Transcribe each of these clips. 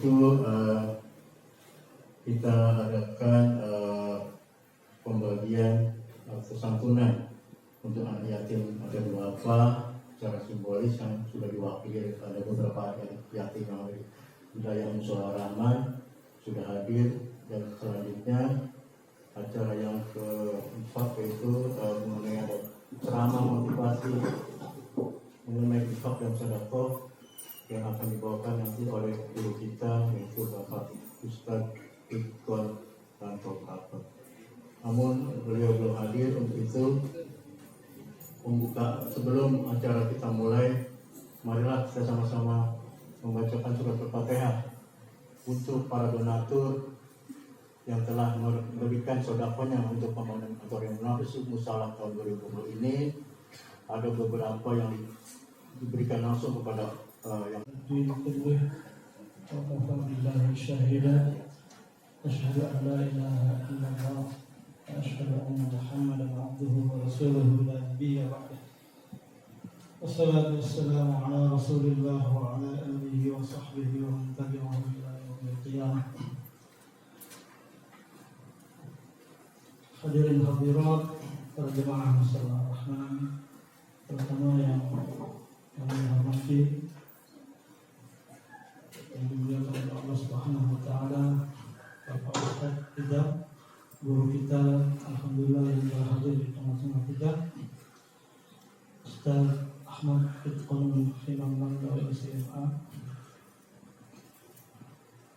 itu kita adakan pembagian santunan untuk anak yatim. Ada beberapa secara simbolis yang sudah diwakili, ada beberapa yatim yang dari wilayah Musola Rahman sudah hadir, dan selanjutnya acara yang keempat yaitu mengenai ada ceramah motivasi mengenai infak dan sedekah yang akan dibawakan nanti oleh guru kita, yaitu Bapak Ustadz Ridwan Tanto Prato. Namun beliau belum hadir. Untuk itu, sebelum acara kita mulai, marilah kita sama-sama membacakan surat Al-Fatihah untuk para donatur yang telah memberikan sedekahnya untuk pembangunan Auditorium Nafis Musalam tahun 2020 ini. Ada beberapa yang diberikan langsung kepada yang أشهد أن لا إله إلا الله وأشهد أن محمدا عبده ورسوله لا نبي بعده والصلاة والسلام على رسول الله وعلى آله وصحبه ومن تبعهم إلى يوم القيامة. Hadirin hadirat para jemaah musalla Rahman, terutama yang kami hormati yang dimuliakan oleh Allah Subhanahu wa taala, Bapak Ustadz Ridwan, guru kita, alhamdulillah yang telah hadir di tengah-tengah kita, Ustadz Ahmad Fitqon Himamlan dari SMA,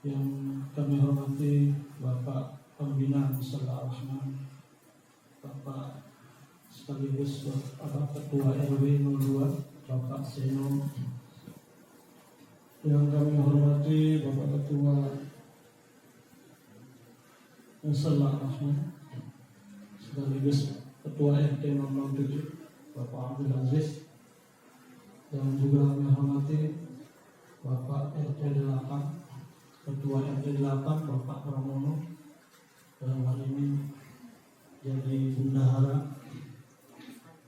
yang kami hormati Bapak Pembina Musalla Rahman, Bapak sekaligus Bapak Ketua RW 02 Bapak Seno, yang kami hormati Bapak Ketua Musalla Rahman sekaligus Ketua RT 07 Bapak Abdul Aziz, dan juga kami hormati Bapak RT 8 Ketua RT 8 Bapak Pramono, dalam hal ini jadi bendahara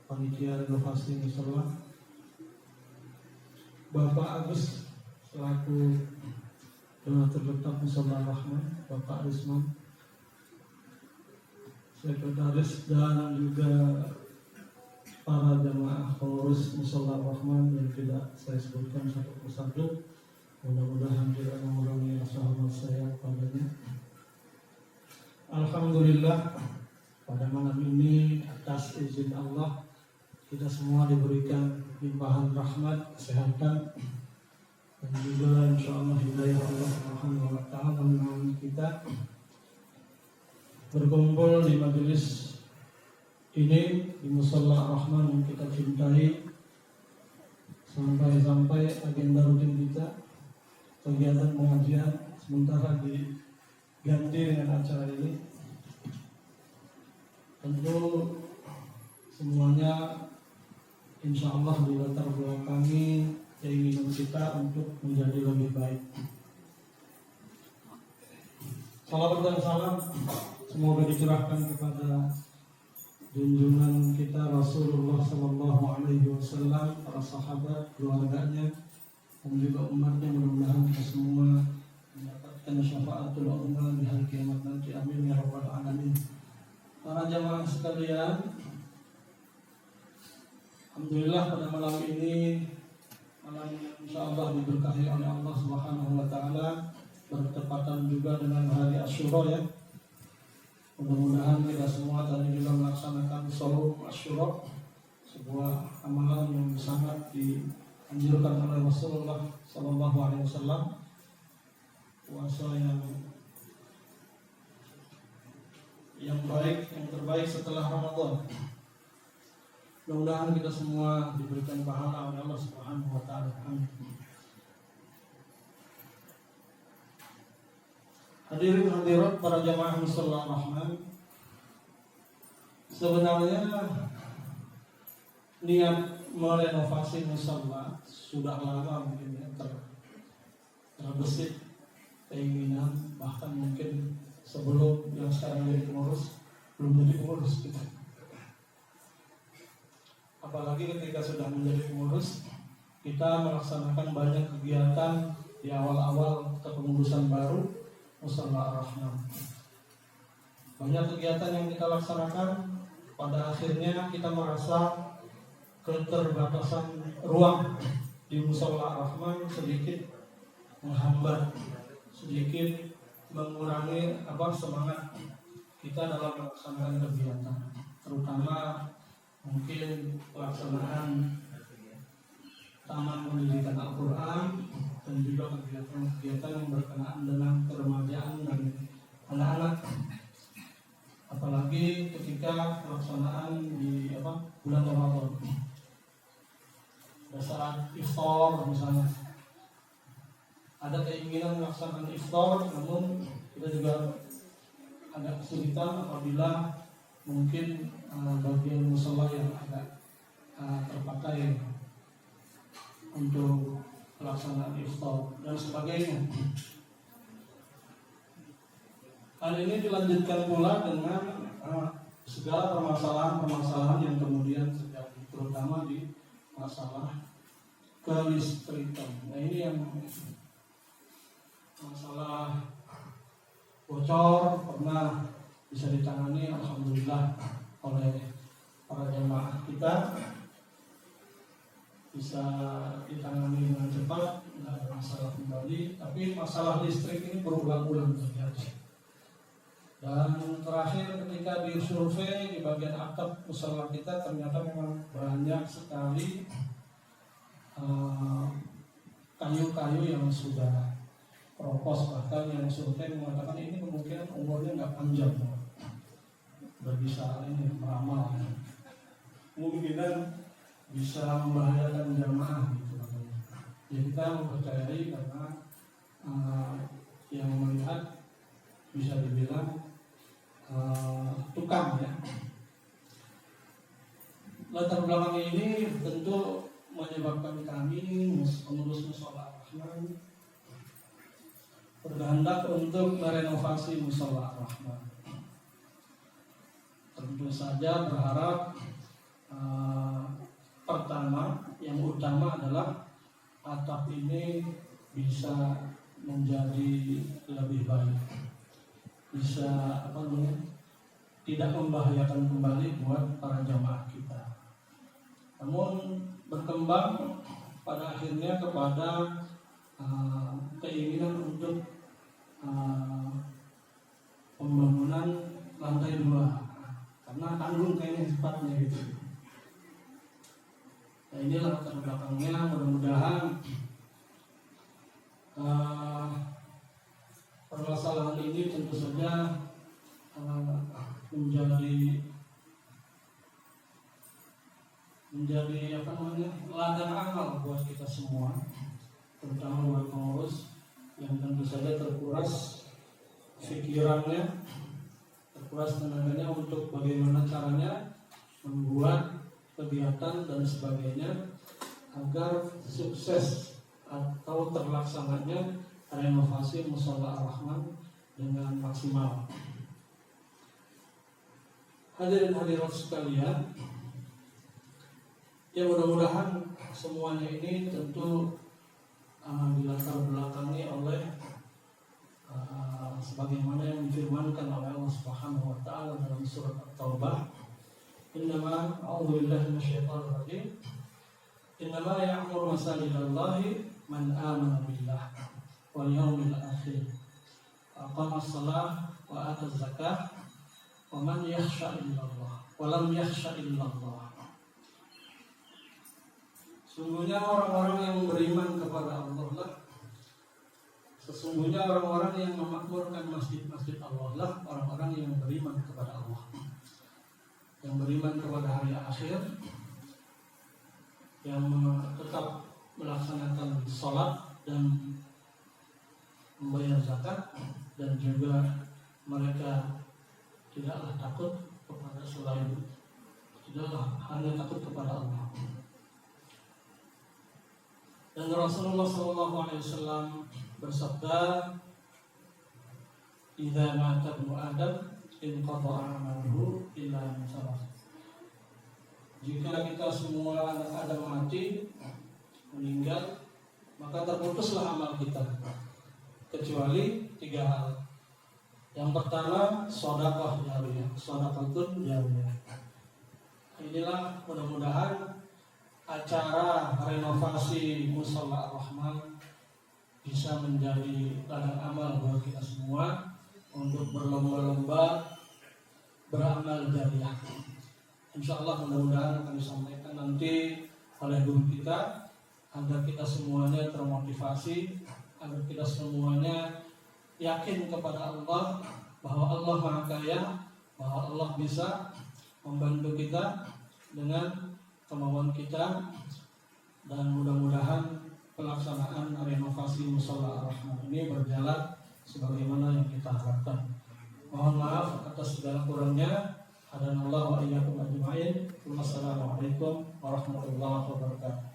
panitia renovasi musala, Bapak Agus selaku donatur tetap Musalla Rahman, Bapak Risman sekretaris, dan juga para jamaah pengurus Musalla Rahman yang tidak saya sebutkan satu persatu. Mudah-mudahan tidak mengurangi rasa hormat saya padanya. Alhamdulillah, pada malam ini atas izin Allah kita semua diberikan limpahan rahmat, kesehatan, dan juga insyaallah hidayah Allah Subhanahu wa taala menaungi kita berkumpul di majelis ini di Musalla Rahman yang kita cintai, sampai agenda rutin kita kegiatan pengajian sementara diganti dengan acara ini. Tentu semuanya insya Allah di latar belakangi keinginan kita untuk menjadi lebih baik. Salawat dan salam semoga dicurahkan kepada junjungan kita Rasulullah Sallallahu Alaihi Wasallam, para sahabat, keluarganya, dan juga umatnya. Mudah-mudahan kita semua mendapatkan syafaatul uzma di hari kiamat nanti. Amin ya rabbal alamin. Para jamaah sekalian, alhamdulillah pada malam ini, malam insyaallah diberkahi oleh Allah Subhanahu wa taala, bertepatan juga dengan hari Asyura ya. Mudah-mudahan kita semua tadi juga melaksanakan shaum Asyura, sebuah amalan yang sangat dianjurkan oleh Rasulullah Sallallahu Alaihi Wasallam, puasa yang baik, yang terbaik setelah Ramadan. Mudah-mudahan kita semua diberikan pahala oleh Allah Subhanahu wa taala. Hadirin hadirat para jamaah Musalla Rahman, sebenarnya niat merenovasi musalla sudah lama mungkin ya, terbesit keinginan, bahkan mungkin sebelum yang sekarang jadi pengurus belum jadi pengurus kita. Apalagi ketika sudah menjadi pengurus, kita melaksanakan banyak kegiatan di awal-awal kepengurusan baru Mushola Ar-Rahman. Banyak kegiatan yang kita laksanakan, pada akhirnya kita merasa keterbatasan ruang di Mushola Ar-Rahman sedikit menghambat, sedikit mengurangi semangat kita dalam melaksanakan kegiatan, terutama mungkin pelaksanaan taman pendidikan Al-Quran dan juga kegiatan-kegiatan yang berkenaan dengan keremajaan dan anak-anak, apalagi ketika pelaksanaan di bulan Ramadan, pada saat iftar misalnya ada keinginan melaksanakan iftar, namun kita juga agak kesulitan apabila mungkin bagian musola yang agak terpakai untuk pelaksanaan iftar dan sebagainya. Hal ini dilanjutkan pula dengan segala permasalahan-permasalahan yang kemudian terjadi, terutama di masalah kelistrikan. Nah, ini yang masalah bocor pernah bisa ditangani alhamdulillah oleh para jamaah kita, bisa ditangani dengan cepat, tidak ada masalah kembali. Tapi masalah listrik ini berulang-ulang terjadi. Dan terakhir ketika disurvei di bagian atap musola kita, ternyata memang banyak sekali kayu-kayu yang sudah keropos, bahkan yang survei mengatakan ini kemungkinan umurnya nggak panjang, bisa ini meramal, kemungkinan bisa membahayakan jamaah gitu. Ya kita mempercayai karena yang melihat bisa dibilang tukang ya. Latar belakang ini tentu menyebabkan kami pengurus Mushola Ar-Rahman berkehendak untuk merenovasi Mushola Ar-Rahman. Tentu saja berharap pertama, yang utama adalah atap ini bisa menjadi lebih baik, bisa tidak membahayakan kembali buat para jamaah kita. Namun berkembang pada akhirnya kepada keinginan untuk pembangunan lantai 2 karena tanggung kayaknya sifatnya gitu. Nah, inilah latar belakangnya. Mudah-mudahan permasalahan ini tentu saja menjadi ladang amal buat kita semua, terutama buat pengurus yang tentu saja terkuras pikirannya, terkuras tenaganya untuk bagaimana caranya membuat kegiatan dan sebagainya agar sukses atau terlaksananya renovasi Mushola Ar-Rahman dengan maksimal. Hadirin hadirat sekalian, ya mudah-mudahan semuanya ini tentu dilatar belakangi oleh sebagaimana yang difirmankan oleh Allah Subhanahu wa taala dalam surat At-Taubah, innama a'udzu billahi minasyaitonir rajim, innama ya'muru masajidallahi man amana billah wal yawmil akhir aqama as-salah wa ata az-zakah wa man yakhsha illallah wa lam yakhsha illallah. Sesungguhnya orang-orang yang beriman kepada Allah lah, sesungguhnya orang-orang yang memakmurkan masjid-masjid Allah lah orang-orang yang beriman kepada Allah, yang beriman kepada hari akhir, yang tetap melaksanakan sholat dan membayar zakat, dan juga mereka tidaklah takut kepada selain, tidaklah hanya takut kepada Allah. Dan Rasulullah SAW bersabda, "Idza mata ibnu Adam inqata'a amaluhu illa min salah." Jika kita semua anak Adam mati, meninggal, maka terputuslah amal kita, kecuali 3 hal. Yang pertama, sedekah jariyah, sedekatun jariyah. Inilah mudah-mudahan acara renovasi Mushola Ar-Rahman bisa menjadi ladang amal buat kita semua untuk berlomba-lomba beramal jariyah. Insya Allah mudah-mudahan akan disampaikan nanti oleh guru kita agar kita semuanya termotivasi, agar kita semuanya yakin kepada Allah bahwa Allah Maha Kaya, bahwa Allah bisa membantu kita dengan kemauan kita, dan mudah-mudahan pelaksanaan renovasi Mushola Ar-Rahman ini berjalan sebagaimana yang kita harapkan. Mohon maaf atas segala kurangnya. Hadanallahu wa iyyakum ajma'in. Wassalamualaikum warahmatullahi wabarakatuh.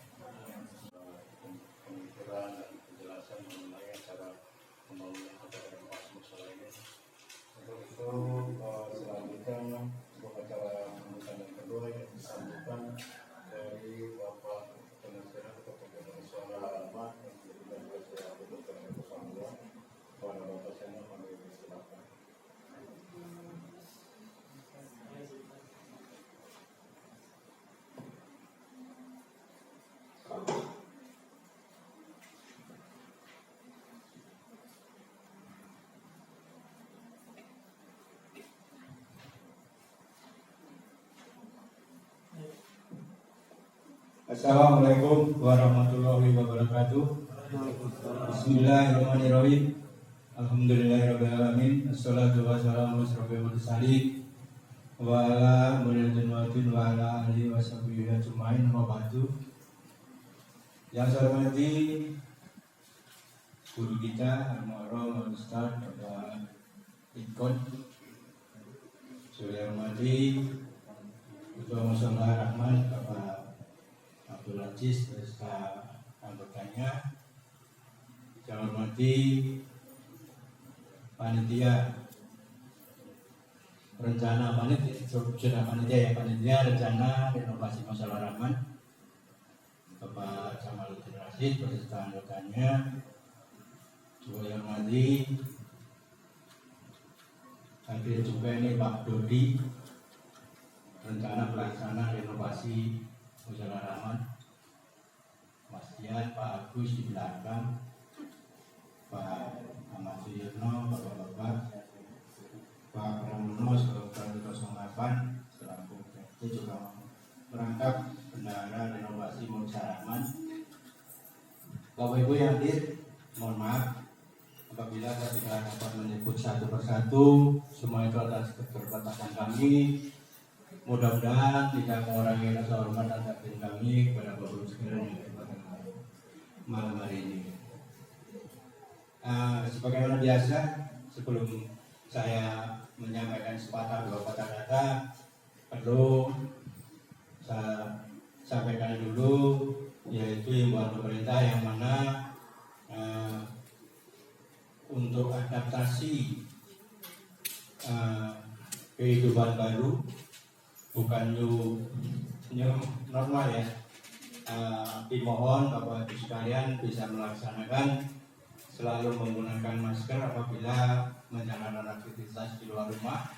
Pemikiran dan penjelasan mengenai acara pembangunan acara renovasi mushola ini. Untuk itu selanjutnya untuk acara pembukaan yang kedua yang disampaikan dari Bapak Penasehat atau Pembangunan Mushola Ar-Rahman yang juga saya duduk dengan bersama kepada Bapak saya kami silakan. Assalamualaikum warahmatullahi wabarakatuh. Bismillahirrahmanirrahim. Alhamdulillahirrahmanirrahim. Assalatu wassalamu ala mursalin wa ala muridin wa ala alihi wa sahbihi ajma'in wa ba'du. Yang saya hormati guru kita Al-Mu'arram Al-Ustaz Bapak Ikon. Saya hormati Ketua Mushola Ar-Rahman Bapak Abdul Aziz beserta anggotanya. Saya hormati panitia rencana panitia rencana renovasi Mushola Ar-Rahman Bapak Jamaluddin Rasid beserta anggotanya. Juga yang hormati hadir juga ini Pak Dodi, rencana pelaksana renovasi Mushola Ar-Rahman, Mas Dian, Pak Agus di belakang, Pak Ahmad Suyitno, Bapak-bapak, Pak Pramono, Sekretariat 08, selaku itu juga merangkap bendahara renovasi Mushola Ar-Rahman. Bapak Ibu yang hadir, mohon maaf apabila saya tidak dapat menyebut satu persatu, semua itu atas keterbatasan kami. Mudah-mudahan tidak mengurangi rasa hormat dan takdir kami kepada Bapak Ibu sekalian yang pada malam hari ini. Sebagaimana biasa, sebelum saya menyampaikan sepatah dua patah kata, perlu saya sampaikan dulu, yaitu himbauan pemerintah yang mana untuk adaptasi kehidupan baru, bukan new normal ya. Dimohon Bapak Ibu sekalian bisa melaksanakan selalu menggunakan masker apabila menjalankan aktivitas di luar rumah.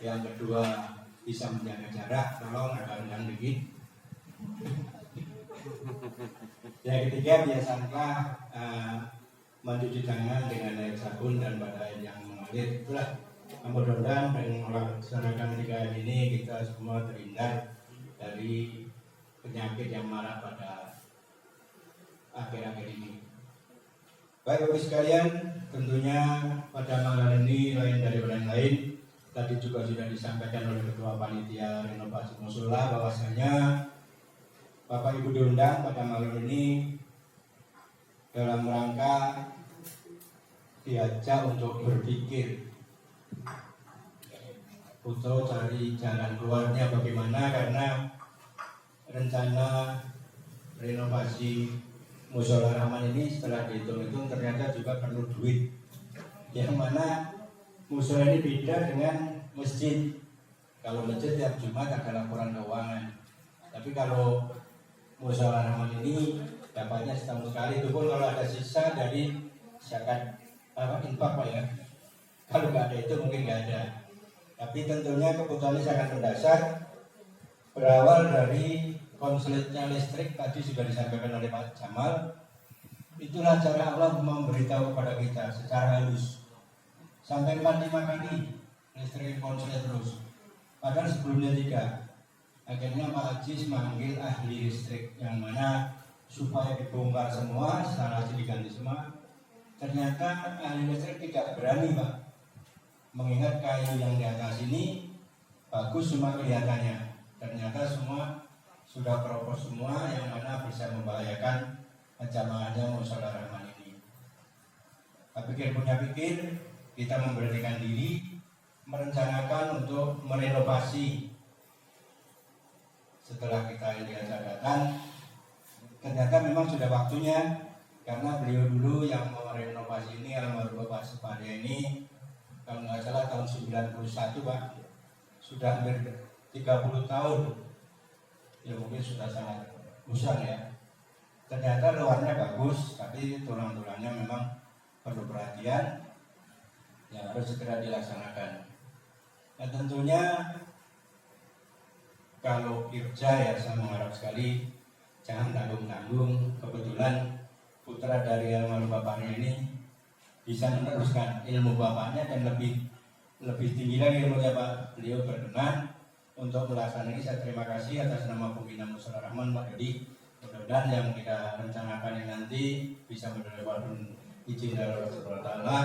Yang kedua, bisa menjaga jarak, tolong agak rendah dikit. Yang ketiga, biasakanlah mencuci tangan dengan air sabun dan pada air yang mengalir. Itulah mudah-mudahan dengan melaksanakan 3M ini kita semua terhindar dari penyakit yang marak pada akhir-akhir ini. Baik Bapak sekalian, tentunya pada malam ini lain dari yang lain. Tadi juga sudah disampaikan oleh Ketua Panitia Renovasi Mushola bahwasanya Bapak Ibu diundang pada malam ini dalam rangka diajak untuk berpikir untuk cari jalan keluarnya bagaimana, karena rencana renovasi Mushola Ar-Rahman ini setelah dihitung-hitung ternyata juga perlu duit, yang mana mushola ini beda dengan masjid. Kalau masjid tiap Jumat ada laporan keuangan, tapi kalau Mushola Ar-Rahman ini dapatnya setahun sekali, itu pun kalau ada sisa dari zakat infak Pak ya. Kalau nggak ada itu mungkin nggak ada. Tapi tentunya kebutuhan ini sangat mendasar, berawal dari konselitnya listrik tadi sudah disampaikan oleh Pak Jamal. Itulah cara Allah memberitahu kepada kita secara halus. Sampai 4-5 kali listrik konselit terus. Padahal sebelumnya 3. Akhirnya Pak Ajis manggil ahli listrik yang mana supaya dibongkar semua, instalasi diganti semua. Ternyata ahli listrik tidak berani Pak, mengingat kayu yang di atas ini bagus semua kelihatannya. Ternyata semua sudah keropos semua, yang mana bisa membahayakan jamaahnya musyawarah rahman ini. Pikir punya pikir, kita memberanikan diri, merencanakan untuk merenovasi. Setelah kita lihat catatan, ternyata memang sudah waktunya, karena beliau dulu yang merenovasi ini, almarhum Bapak Supardi ini, kalau nggak salah tahun 91 Pak, sudah hampir 30 tahun, ya mungkin sudah sangat usang ya. Ternyata luarnya bagus, tapi tulang-tulangnya memang perlu perhatian, yang harus segera dilaksanakan. Nah tentunya kalau Irja ya, saya mengharap sekali jangan tanggung-tanggung. Kebetulan putra dari almarhum bapaknya ini bisa meneruskan ilmu bapaknya dan lebih tinggi lagi ilmunya Pak. Beliau berkenan untuk melaksanakan ini. Saya terima kasih atas nama pimpinan Musyawarah Rahman Pak Dodi. Mudah-mudahan yang kita rencanakan ini nanti bisa mendapatkan izin dari Allah Subhanahu wa taala,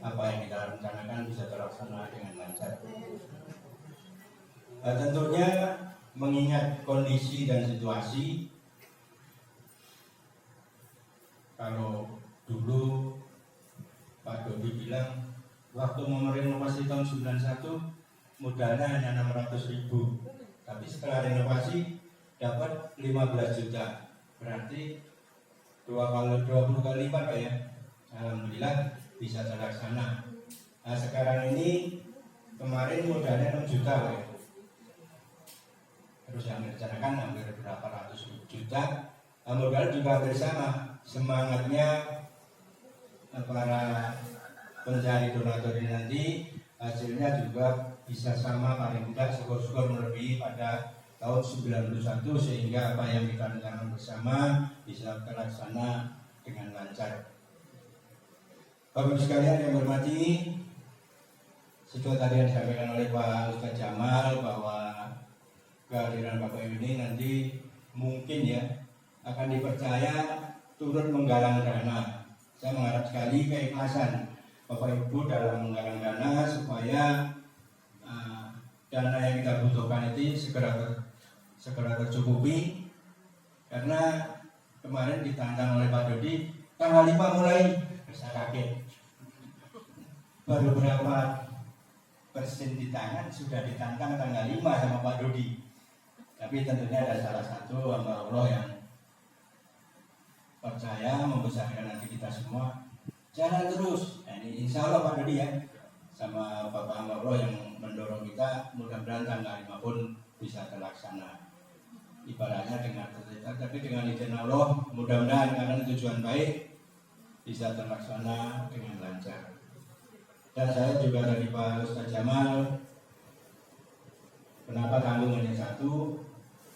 apa yang kita rencanakan bisa terlaksana dengan lancar. Nah, tentunya mengingat kondisi dan situasi, kalau dulu Pak Dodi bilang waktu mau renovasi tahun 91 modalnya hanya 600.000, tapi setelah renovasi dapat 15 juta, berarti 20 kali lipat Pak ya. Alhamdulillah bisa terlaksana. Nah sekarang ini kemarin modalnya 6 juta Pak ya. Terus yang direncanakan hampir berapa ratus juta. Nah, modal juga hampir sama. Semangatnya para pencari donatur ini nanti hasilnya juga bisa sama, paling tidak syukur-syukur melebihi pada tahun 91, sehingga apa yang kita rencanakan bersama bisa terlaksana dengan lancar. Bapak Ibu sekalian yang hormati, sesuai tadi yang disampaikan oleh Pak Ustadz Jamal bahwa kehadiran Bapak Ibu ini nanti mungkin ya akan dipercaya turut menggalang dana. Saya mengharap sekali keikhlasan Bapak Ibu dalam menggalang dana supaya dana yang kita butuhkan itu segera tercukupi. Karena kemarin ditantang oleh Pak Dodi tanggal 5 mulai, saya kaget. Baru berapa persen di tangan sudah ditantang tanggal 5 sama Pak Dodi. Tapi tentunya ada salah satu hamba Allah yang percaya membesarkan hati kita semua. Jalan terus. Nah, ini insya Allah Pak Dodi ya, sama Bapak hamba Allah yang mendorong kita, mudah-mudahan tanggal 5 pun bisa terlaksana. Ibaratnya dengan terlihat, tapi dengan izin Allah, mudah-mudahan karena tujuan baik bisa terlaksana dengan lancar. Dan saya juga dari Pak Ustadz Jamal, kenapa tanggung hanya 1,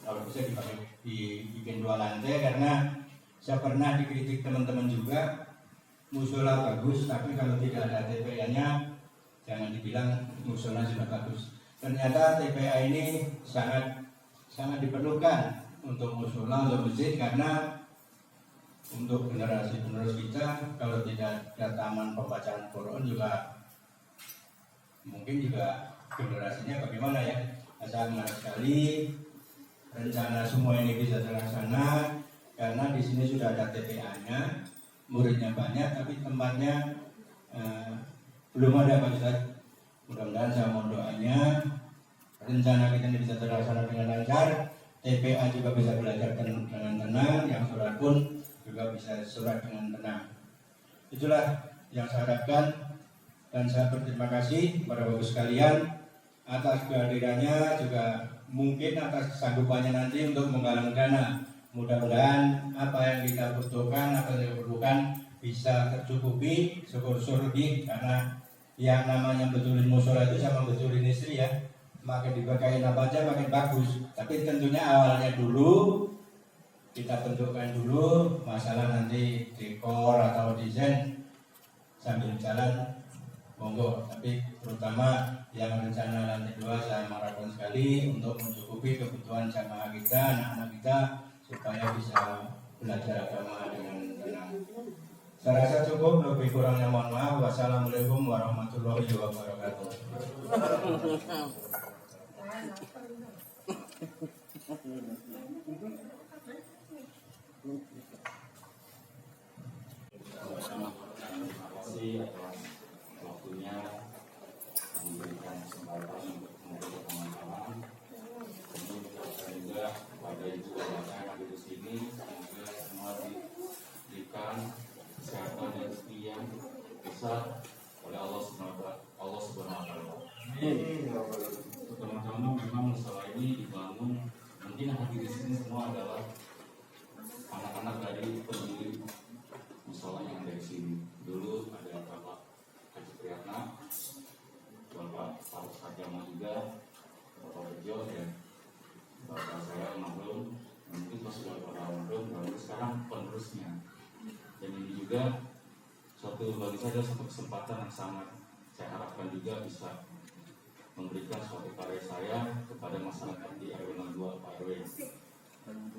kalau bisa dibikin 2 lantai, karena saya pernah dikritik teman-teman juga, musola bagus, tapi kalau tidak ada TPA-nya, jangan dibilang musola sudah bagus. Ternyata TPA ini sangat diperlukan untuk musola, untuk masjid, karena untuk generasi penerus kita, kalau tidak ada taman pembacaan Quran juga mungkin juga generasinya bagaimana ya. Saya mengharap sekali rencana semua ini bisa terlaksana, karena di sini sudah ada TPA-nya, muridnya banyak, tapi tempatnya belum ada Pak Ustadz. Mudah-mudahan saya mohon doanya, rencana kita ini bisa terlaksana dengan lancar, TPA juga bisa belajar dengan tenang, yang surat pun juga bisa surat dengan tenang. Itulah yang saya harapkan. Dan saya berterima kasih kepada Bapak sekalian atas kehadirannya, juga mungkin atas kesanggupannya nanti untuk menggalang dana mudah-mudahan apa yang kita butuhkan, apa yang kita perlukan bisa tercukupi, syukur-syukur lebih, karena yang namanya betulin musola itu sama betulin istri ya, makin diberkahin apa aja makin bagus. Tapi tentunya awalnya dulu kita tentukan dulu masalah nanti dekor atau desain sambil jalan monggo, tapi terutama yang rencana lantai 2 saya harapkan sekali untuk mencukupi kebutuhan jamaah kita, anak-anak kita, supaya bisa belajar agama dengan tenang. Saya rasa cukup, lebih kurangnya mohon maaf. Wassalamualaikum warahmatullahi wabarakatuh. Terima kasih atas waktunya memberikan kesempatan untuk memberikan pemahaman. Dan juga kepada ibu bapak yang ada di sini, semoga semua diberikan kesehatan dan rezeki yang besar oleh Allah Subhanahu wa Ta'ala. Pertama-tama memang masalah ini dibangun, mungkin yang hadir di sini semua adalah anak-anak dari pendiri musola yang ada di sini. Dulu ada Bapak Haji Priyatna, Bapak Faruk Sajama juga, Bapak Bejo, dan Bapak saya Mahlum. Mungkin sudah Bapak Mahlum, lalu sekarang penerusnya. Dan ini juga bagi saya satu kesempatan yang sangat saya harapkan juga bisa memberikan suatu karya saya kepada masyarakat di RW 02 Pak RW.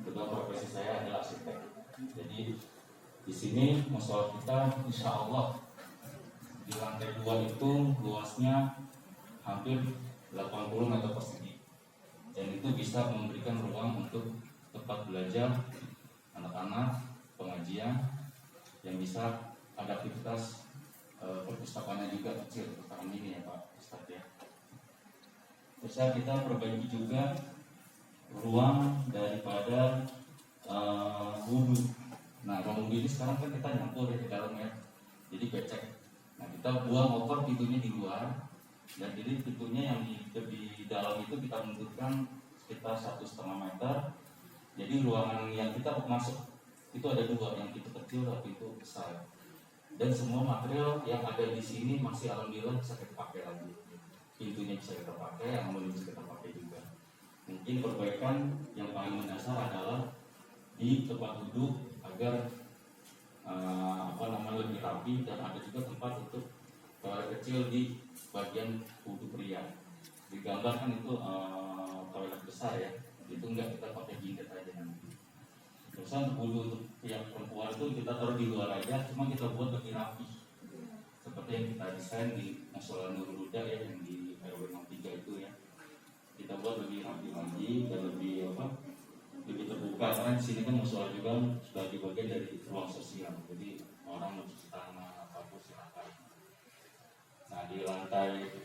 Kedua profesi saya adalah arsitek. Jadi di sini musola kita insya Allah di lantai 2 itu luasnya hampir 80 meter persegi, dan itu bisa memberikan ruang untuk tempat belajar anak-anak, pengajian yang bisa ada aktivitas perpustakaannya juga kecil sekarang ini ya Pak Ustadz ya. Terus kita perbaiki juga ruang daripada wudhu. Nah, ruang wudhu ini sekarang kan kita nyampur di dalam ya, jadi becek. Nah, kita buang motor pintunya di luar, dan jadi pintunya yang di dalam itu kita bentukkan sekitar 1,5 meter. Jadi ruangan yang kita masuk itu ada 2, yang pintu kecil dan pintu besar. Dan semua material yang ada di sini masih alhamdulillah bisa kita pakai lagi. Pintunya bisa kita pakai, yang belum bisa kita pakai juga. Mungkin perbaikan yang paling mendasar adalah di tempat duduk agar lebih rapi, dan ada juga tempat untuk toilet kecil di bagian wudhu pria. Digambarkan itu toilet besar ya, itu enggak, kita pakai jindet aja nanti. Terus untuk wudhu untuk yang perempuan itu kita taruh di luar aja, cuma kita buat lebih rapi, seperti yang kita desain di musola Nurul Huda ya, yang di RW 03 itu ya. Kita buat lebih rapi lagi dan lebih lebih terbuka, karena di sini kan musola juga sebagai bagian dari ruang sosial, jadi orang mau cuci tangan apapun silakan. Nah, di lantai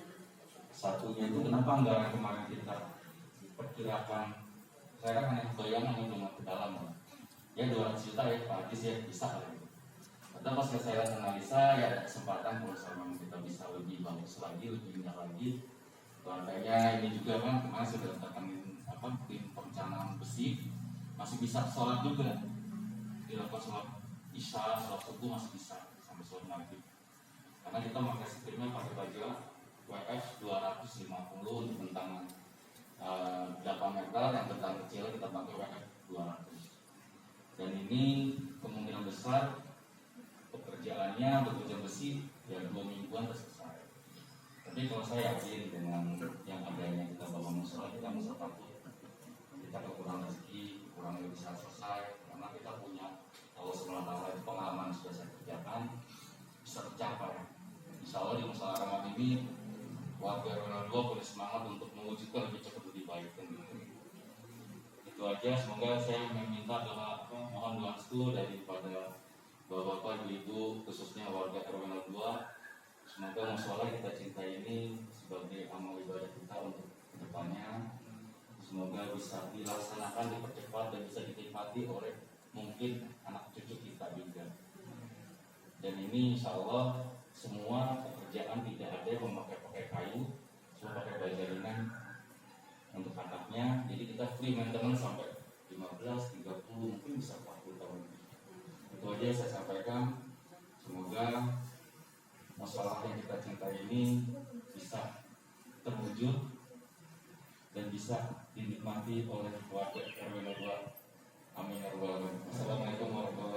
1-nya itu kenapa anggaran kemarin kita perkirakan, saya kan hanya bayangan untuk ke dalam ya 200 juta ya Pak Hadis ya, bisa lah itu. Tapi pas saya analisa ya ada kesempatan kalau sama kita bisa lebih bagus lagi, lebih indah lagi. Lantainya ini juga kan kemarin sudah datangin tim perencanaan besi, masih bisa sholat juga, dilakukan sholat isya, sholat subuh masih bisa sampai sholat maghrib. Karena kita pakai setirnya pakai baju WF 250 untuk bentangan 8 meter, yang bentangan kecil kita pakai WF 200. Dan ini kemungkinan besar pekerjaannya bekerja besi ya 2 mingguan selesai. Tapi kalau saya yakin dengan yang adanya kita bangun musola, kita bisa takut kita kekurangan rezeki, kekurangan bisa selesai, karena kita punya Allah SWT itu pengalaman sudah saya kerjakan bisa tercapai. Insya Allah di musola Rahmat ini warga RW 02 boleh semangat untuk mewujudkan lebih cepat lebih baik kan gitu. Itu aja, semoga saya meminta bahwa mohon doa restu daripada bapak-bapak, ibu-ibu, khususnya warga RW 02. Semoga musola kita cinta ini sebagai amal ibadah kita untuk kedepannya, semoga bisa dilaksanakan, dipercepat, dan bisa dinikmati oleh mungkin anak cucu kita juga. Dan ini insya Allah semua pekerjaan tidak ada yang memakai kayu, semua pakai baja ringan untuk anaknya. Jadi kita free maintenance sampai 15, 30, mungkin bisa 40 tahun. Itu aja yang saya sampaikan. Semoga masalah yang kita cintai ini bisa terwujud dan bisa dinikmati oleh keluarga RW 2. Amin ya rabbal alamin. Assalamualaikum warahmatullahi wabarakatuh.